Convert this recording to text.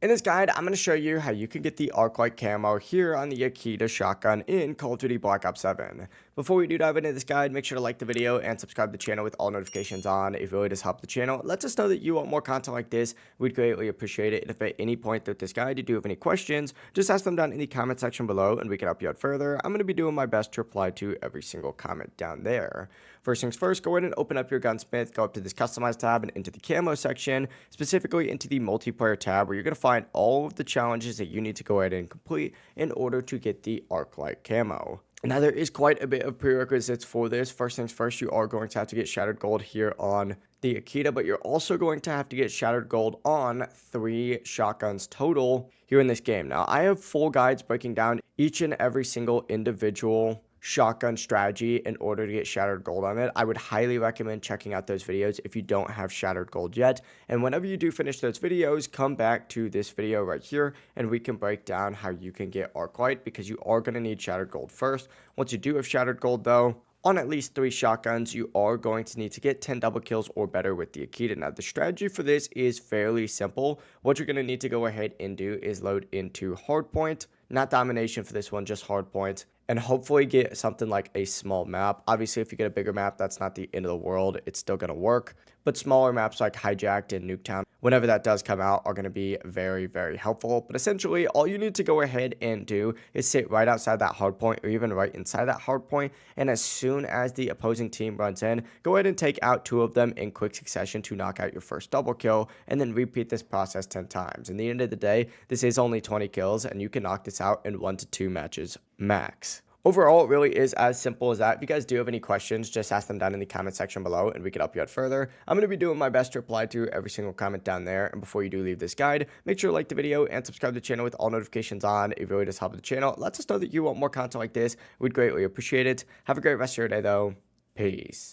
In this guide, I'm going to show you how you can get the Arclight camo here on the Akita shotgun in Call of Duty Black Ops 7. Before we do dive into this guide, make sure to like the video and subscribe to the channel with all notifications on. It really does help the channel. It lets us know that you want more content like this. We'd greatly appreciate it. And if at any point throughout this guide you do have any questions, just ask them down in the comment section below and we can help you out further. I'm going to be doing my best to reply to every single comment down there. First things first, go ahead and open up your gunsmith, go up to this customize tab and into the camo section, specifically into the multiplayer tab where you're going to find all of the challenges that you need to go ahead and complete in order to get the Arclight camo. Now, there is quite a bit of prerequisites for this. First things first, you are going to have to get Shattered Gold here on the Akita, but you're also going to have to get Shattered Gold on 3 shotguns total here in this game. Now, I have full guides breaking down each and every single individual shotgun strategy in order to get Shattered Gold on it. I would highly recommend checking out those videos if you don't have Shattered Gold yet. And whenever you do finish those videos, come back to this video right here and we can break down how you can get Arclight, because you are going to need Shattered Gold first. Once you do have Shattered Gold though, on at least 3 shotguns, you are going to need to get 10 double kills or better with the Akita. Now, the strategy for this is fairly simple. What you're going to need to go ahead and do is load into Hardpoint, not Domination for this one, just Hardpoint, and hopefully get something like a small map. Obviously, if you get a bigger map, that's not the end of the world. It's still going to work. But smaller maps like Hijacked and Nuketown, whenever that does come out, are going to be very, very helpful. But essentially, all you need to go ahead and do is sit right outside that hard point or even right inside that hard point. And as soon as the opposing team runs in, go ahead and take out 2 of them in quick succession to knock out your first double kill, and then repeat this process 10 times. In the end of the day, this is only 20 kills, and you can knock this out in 1 to 2 matches max. Overall, it really is as simple as that. If you guys do have any questions, just ask them down in the comment section below and we can help you out further. I'm going to be doing my best to reply to every single comment down there. And before you do leave this guide, make sure to like the video and subscribe to the channel with all notifications on. It really does help the channel. It lets us know that you want more content like this. We'd greatly appreciate it. Have a great rest of your day though. Peace.